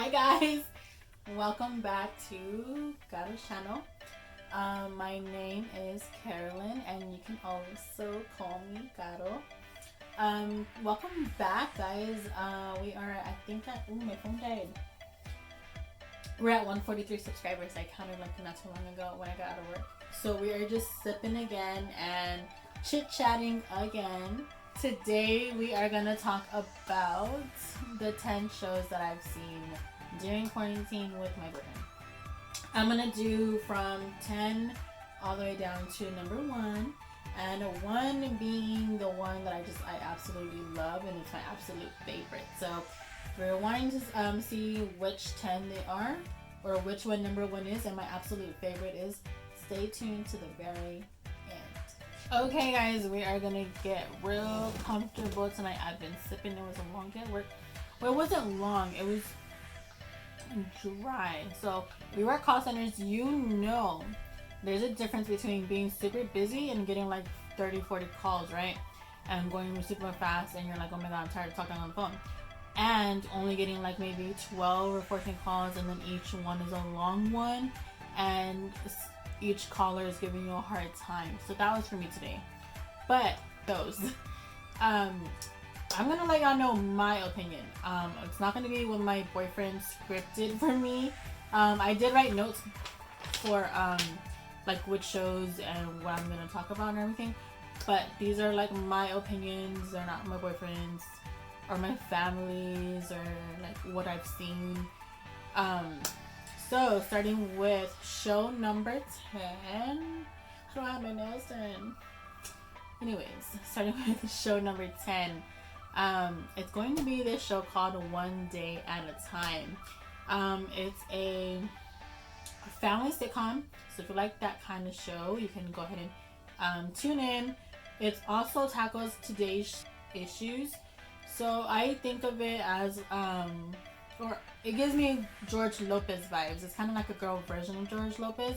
Hi guys, welcome back to Caro's channel. My name is Carolyn and you can also call me Caro. Welcome back guys. We are, I think at, my phone died. We're at 143 subscribers. I counted like not too long ago when I got out of work. So we are just sipping again and chit-chatting again. Today we are gonna talk about the 10 shows that I've seen during quarantine with my boyfriend. I'm gonna do from 10 all the way down to number 1, and 1 being the one that I absolutely love and it's my absolute favorite. So if you're wanting to see which 10 they are or which one number 1 is and my absolute favorite is, stay tuned to the very end. Okay guys, we are gonna get real comfortable tonight. I've been sipping. It was a long day at work. Well, it wasn't long, it was dry. So we work call centers, you know there's a difference between being super busy and getting like 30-40 calls, right, and going super fast and you're like, oh my god, I'm tired of talking on the phone, and only getting like maybe 12 or 14 calls and then each one is a long one and each caller is giving you a hard time. So that was for me today. But those I'm gonna let y'all know my opinion. It's not gonna be what my boyfriend scripted for me. I did write notes for like which shows and what I'm gonna talk about and everything, but these are like my opinions. They're not my boyfriend's or my family's or like what I've seen. So starting with show number 10. How do I have my nails done? Anyways, starting with show number 10. It's going to be this show called One Day at a Time. It's a family sitcom, so if you like that kind of show, you can go ahead and tune in. It also tackles today's issues, so I think of it as or it gives me George Lopez vibes. It's kind of like a girl version of George Lopez.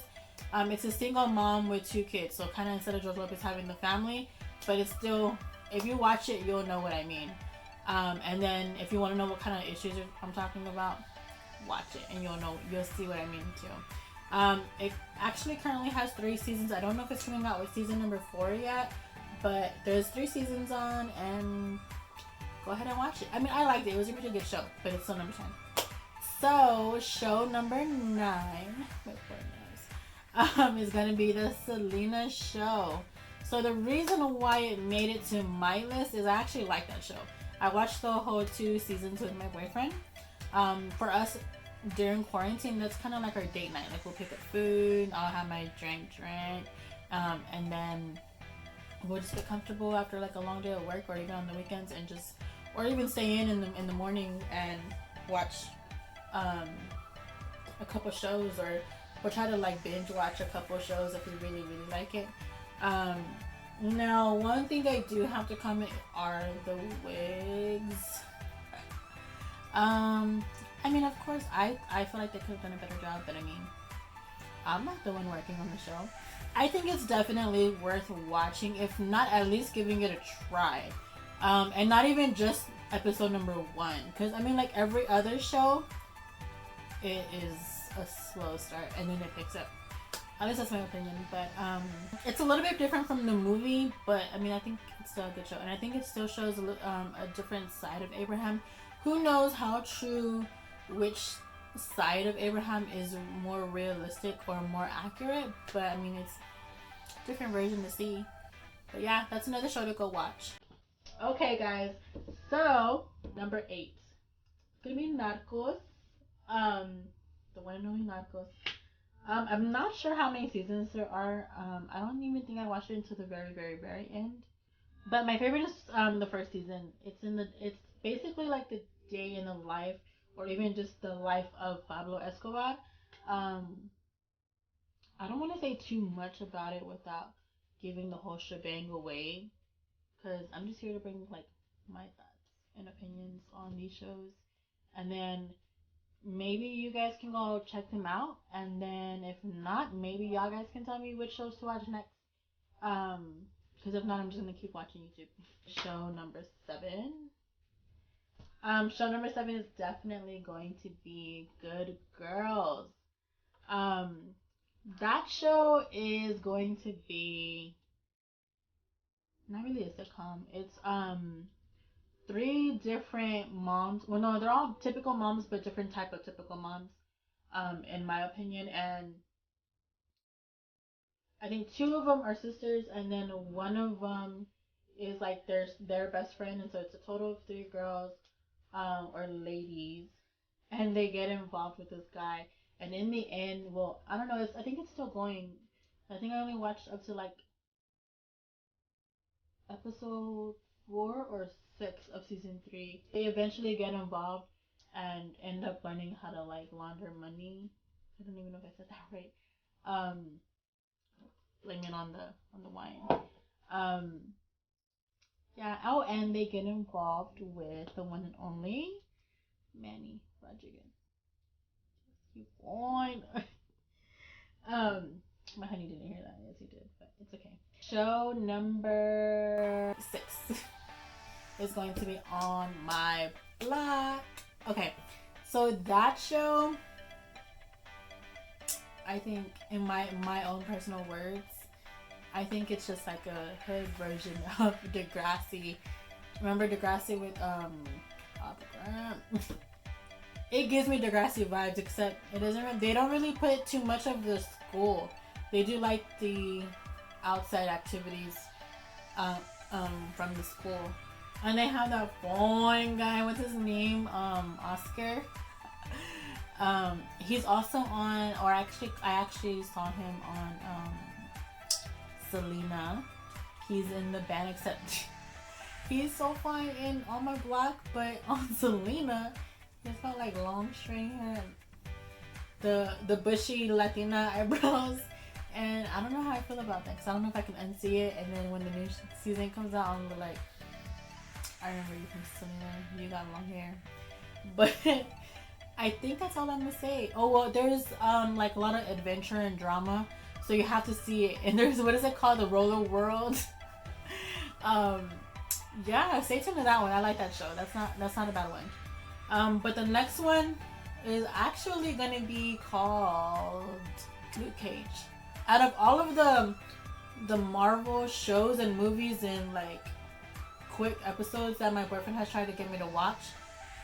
It's a single mom with 2 kids, so kind of instead of George Lopez having the family, but it's still, if you watch it, you'll know what I mean. And then if you want to know what kind of issues I'm talking about, watch it and you'll see what I mean too. It actually currently has 3 seasons. I don't know if it's coming out with season number 4 yet, but there's 3 seasons on, and go ahead and watch it. I mean, I liked it. It was a pretty good show, but it's still number 10. So show number 9, is gonna be the Selena show. So the reason why it made it to my list is I actually like that show. I watched the whole 2 seasons with my boyfriend. For us during quarantine, that's kind of like our date night. Like we'll pick up food, I'll have my drink, and then we'll just get comfortable after like a long day of work, or even on the weekends, and just, or even stay in the morning and watch a couple shows, or we'll try to like binge watch a couple shows if we really like it. Now one thing I do have to comment are the wigs. I mean, of course I feel like they could have done a better job, but I mean, I'm not the one working on the show. I think it's definitely worth watching, if not at least giving it a try. And not even just episode number 1, because I mean, like every other show, it is a slow start and then it picks up. At least that's my opinion, but it's a little bit different from the movie, but I mean, I think it's still a good show, and I think it still shows a different side of Abraham. Who knows how true which side of Abraham is more realistic or more accurate, but I mean, it's a different version to see. But yeah, that's another show to go watch. Okay guys, so number 8, it's gonna be Narcos. The one and only Narcos. I'm not sure how many seasons there are. I don't even think I watched it until the very end. But my favorite is the first season. It's basically like the day in the life, or even just the life of Pablo Escobar. I don't want to say too much about it without giving the whole shebang away, because I'm just here to bring like my thoughts and opinions on these shows, and then maybe you guys can go check them out, and then if not, maybe y'all guys can tell me which shows to watch next. Because if not, I'm just gonna keep watching YouTube. Show number 7 Show number 7 is definitely going to be Good Girls. Um, that show is going to be not really a sitcom. It's three different moms. Well, no, they're all typical moms, but different type of typical moms. In my opinion, and I think two of them are sisters, and then one of them is like their best friend, and so it's a total of three girls, or ladies, and they get involved with this guy, and in the end, well, I don't know. I think it's still going. I think I only watched up to like episode 4 or 6 of season 3. They eventually get involved and end up learning how to like launder money. I don't even know if I said that right. Um, blame it on the wine. Um, yeah. Oh, and they get involved with the one and only Manny Rodriguez. Keep on. my honey didn't hear that. Yes, he did, but it's okay. Show number 6 is going to be on my block. Okay, so that show, I think, in my own personal words, I think it's just like a hood version of Degrassi. Remember Degrassi with Papa Grant? It gives me Degrassi vibes, except it doesn't. They don't really put too much of the school. They do like the outside activities, um, from the school, and they have that foreign guy. What's his name? Oscar. He's also on, or I actually saw him on Selena. He's in the band, except he's so fine in On My Block, but on Selena, he's got like long straight hair, the bushy Latina eyebrows, and I don't know how I feel about that, because I don't know if I can unsee it, and then when the new season comes out, I'm like, I remember you from Selena, you got long hair. But I think that's all I'm gonna say. Oh well, there's like a lot of adventure and drama, so you have to see it. And there's, what is it called, the Roller World. Yeah, stay tuned to that one. I like that show. That's not a bad one. But the next one is actually gonna be called Luke Cage. Out of all of the Marvel shows and movies and like quick episodes that my boyfriend has tried to get me to watch,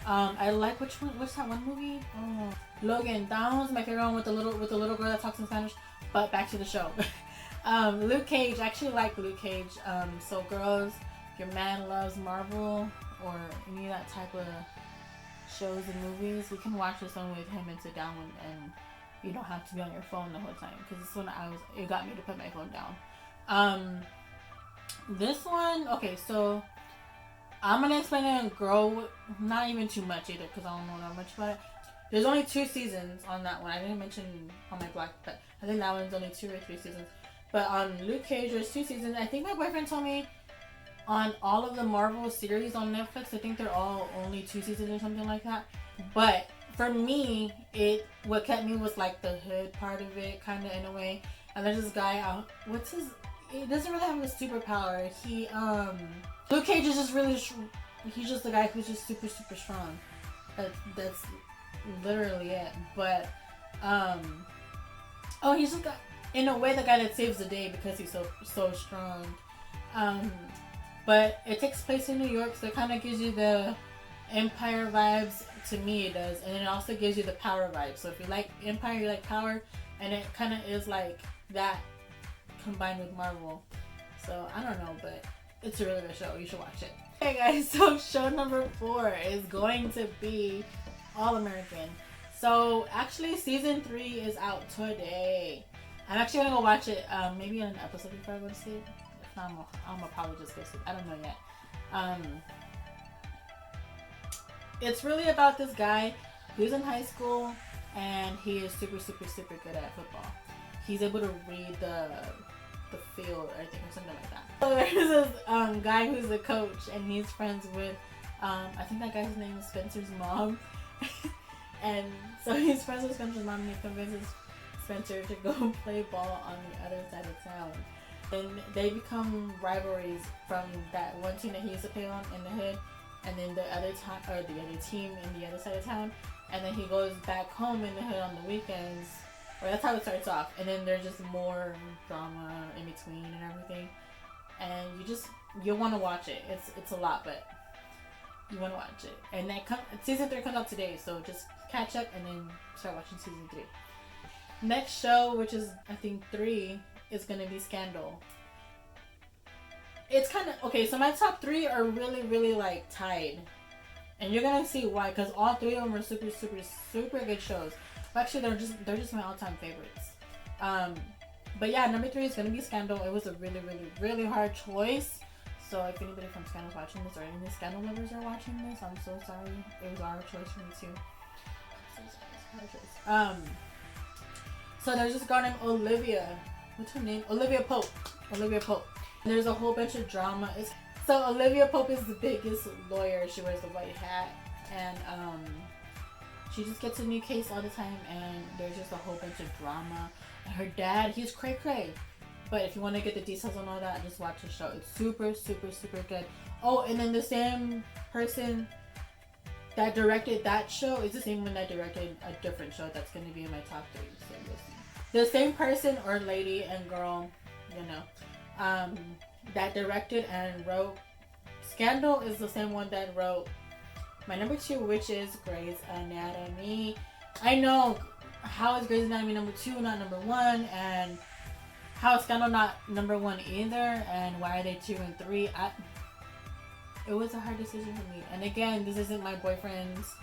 I like what's that one movie? Oh, Logan. That one's my favorite one with the little girl that talks in Spanish. But back to the show. Luke Cage. I actually like Luke Cage. So girls, if your man loves Marvel or any of that type of shows and movies, we can watch this one with him and sit down and you don't have to be on your phone the whole time, because this one it got me to put my phone down. This one, okay, so I'm gonna explain it and grow, not even too much either, because I don't know that much about it. There's only 2 seasons on that one. I didn't mention On My Block, but I think that one's only 2 or 3 seasons. But on Luke Cage, there's 2 seasons. I think my boyfriend told me on all of the Marvel series on Netflix, I think they're all only 2 seasons or something like that. But for me, what kept me was like the hood part of it, kind of, in a way. And there's this guy, he doesn't really have a superpower. Luke Cage is just really, he's just the guy who's just super, super strong. That's literally it. But, he's just in a way the guy that saves the day because he's so strong. But it takes place in New York, so it kind of gives you the Empire vibes. To me, it does, and it also gives you the Power vibes. So if you like Empire, you like Power, and it kind of is like that combined with Marvel. So I don't know, but it's a really good show. You should watch it. Okay, guys. So show number 4 is going to be All American. So actually, season 3 is out today. I'm actually gonna go watch it. Maybe in an episode before I go to sleep. If not, I'm gonna probably just go sleep. I don't know yet. It's really about this guy who's in high school and he is super, super, super good at football. He's able to read the field, I think, or something like that. So there's this guy who's a coach, and he's friends with I think that guy's name is Spencer's mom. And so he's friends with Spencer's mom, and he convinces Spencer to go play ball on the other side of town. And they become rivalries from that one team that he used to play on in the hood. and then the other time, or the other team in the other side of town, and then he goes back home in the hood on the weekends. Or that's how it starts off, and then there's just more drama in between and everything, and you'll want to watch it. It's a lot, but you want to watch it. And that season 3 comes out today, so just catch up and then start watching season 3. Next show, which is I think 3, is gonna be Scandal. It's kind of okay. So my top 3 are really, really like tied, and you're gonna see why. Because all 3 of them are super, super, super good shows. But actually, they're just my all-time favorites. But yeah, number 3 is gonna be Scandal. It was a really, really, really hard choice. So if anybody from Scandal's watching this, or any Scandal lovers are watching this, I'm so sorry. It was our choice for me too. I'm so sorry. It's our choice. So there's this girl named Olivia. What's her name? Olivia Pope. Olivia Pope. There's a whole bunch of drama. So Olivia Pope is the biggest lawyer. She wears the white hat, and she just gets a new case all the time, and there's just a whole bunch of drama. And her dad, he's cray cray. But if you want to get the details on all that, just watch the show. It's super, super, super good. Oh, and then the same person that directed that show is the same one that directed a different show that's going to be in my top 3. So you'll see. The same person or lady and girl, that directed and wrote Scandal is the same one that wrote my number 2, which is Grey's Anatomy. I know, how is Grey's Anatomy number 2, not number 1, and how is Scandal not number 1 either, and why are they 2 and 3? It was a hard decision for me. And again, this isn't my boyfriend's,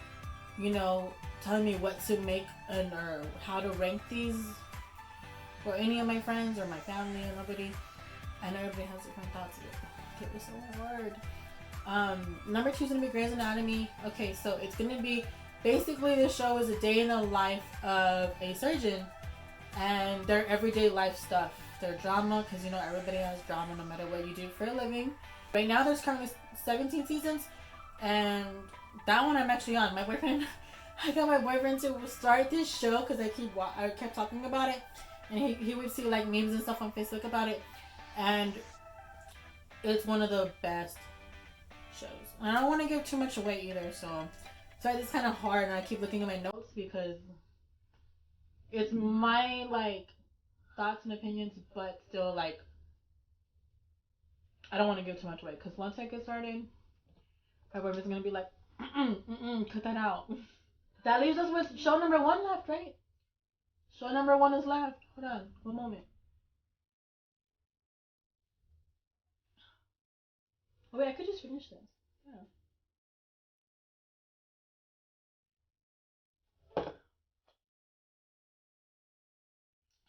telling me what to make or how to rank these, or any of my friends or my family or nobody. I know everybody has different thoughts of it. It was so hard. Number 2 is gonna be Grey's Anatomy. Okay, so it's gonna be basically the show is a day in the life of a surgeon and their everyday life stuff. Their drama, because everybody has drama no matter what you do for a living. Right now there's currently 17 seasons, and that one I'm actually on. My boyfriend, I got my boyfriend to start this show because I kept talking about it, and he would see like memes and stuff on Facebook about it, and it's one of the best shows. And I don't want to give too much away either, so it's kind of hard, and I keep looking at my notes because it's my like thoughts and opinions, but still like I don't want to give too much away because once I get started, my boyfriend's gonna be like, cut that out. That leaves us with show number 1 left, right? Show number 1 is left. Hold on, one moment. Oh wait, I could just finish this. Yeah.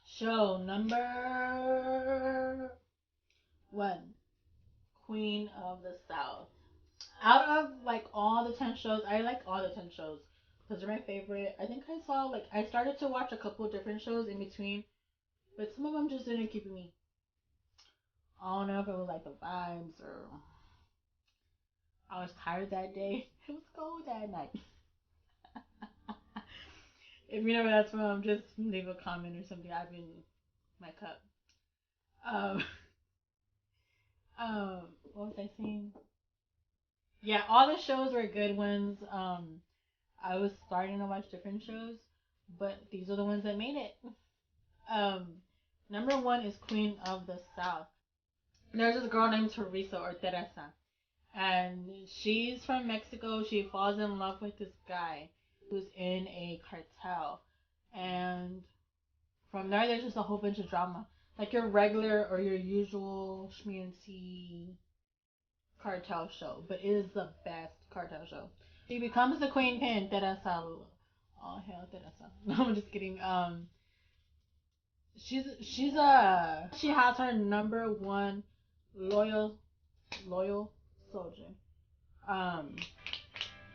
Show number 1, Queen of the South. Out of like all the 10 shows, I like all the 10 shows because they're my favorite. I think I started to watch a couple different shows in between, but some of them just didn't keep me. I don't know if it was like the vibes or I was tired that day. It was cold that night. If you know where that's from, just leave a comment or something. I've been my cup. Um, what was I saying? Yeah, all the shows were good ones. I was starting to watch different shows, but these are the ones that made it. Um, Number 1 is Queen of the South. There's this girl named Teresa or Teresa, and she's from Mexico. She falls in love with this guy who's in a cartel, and from there's just a whole bunch of drama, like your regular or your usual schmancy cartel show, but it is the best cartel show. She becomes the queen pin, Teresa. Oh hell, Teresa. No, I'm just kidding. She has her number 1 loyal soldier.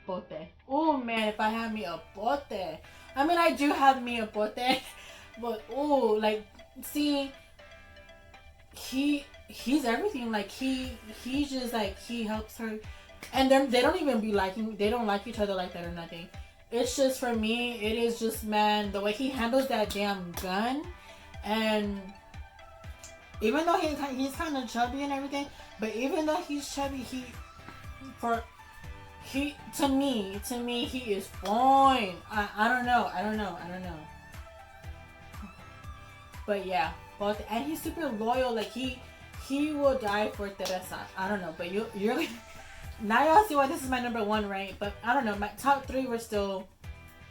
Bote. Oh man, if I had me a bote. I mean, I do have me a bote, but like, see, he's everything. Like he's just like he helps her, and then they don't even they don't like each other like that or nothing. It's just for me, it is just man the way he handles that damn gun, and even though he's kind of chubby and everything, but even though he's chubby, to me, he is fine. I don't know. But yeah, both, and he's super loyal. Like he will die for Teresa. I don't know, but you're like, now y'all see why this is my number one, right? But I don't know. My top three were still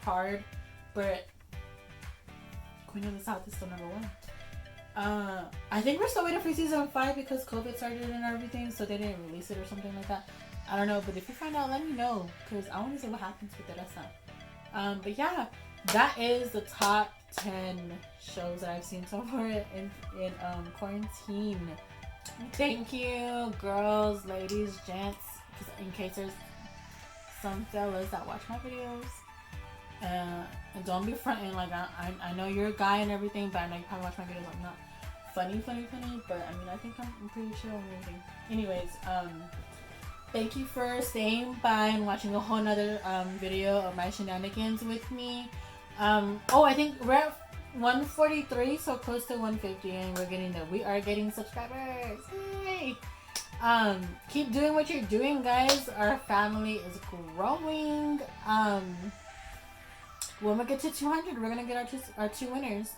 hard, but Queen of the South is still number one. I think we're still waiting for season 5 because COVID started and everything, so they didn't release it or something like that. I don't know, but if you find out, let me know, because I want to see what happens with Teresa. But yeah, that is the top 10 shows that I've seen so far in quarantine. Thank you, girls, ladies, gents, in case there's some fellas that watch my videos. And don't be fronting, like I know you're a guy and everything, but I know you probably watch my videos. I'm not funny, but I mean, I think I'm pretty chill and everything. Anyways, thank you for staying by and watching a whole nother video of my shenanigans with me. I think we're at 143, so close to 150, and we are getting subscribers. Yay! Keep doing what you're doing, guys. Our family is growing. When we get to 200, we're gonna get our two winners,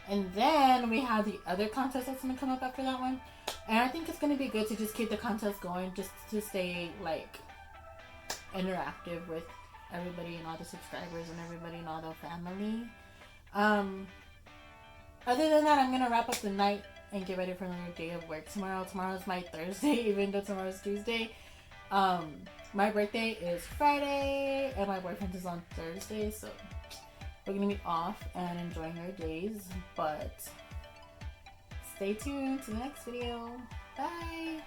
and then we have the other contest that's gonna come up after that one. And I think it's gonna be good to just keep the contest going, just to stay like interactive with everybody and all the subscribers and everybody and all the family. Other than that, I'm gonna wrap up the night and get ready for another day of work tomorrow. Tomorrow's my Thursday, even though tomorrow's Tuesday. My birthday is Friday and my boyfriend is on Thursday, so we're gonna be off and enjoying our days. But stay tuned to the next video. Bye!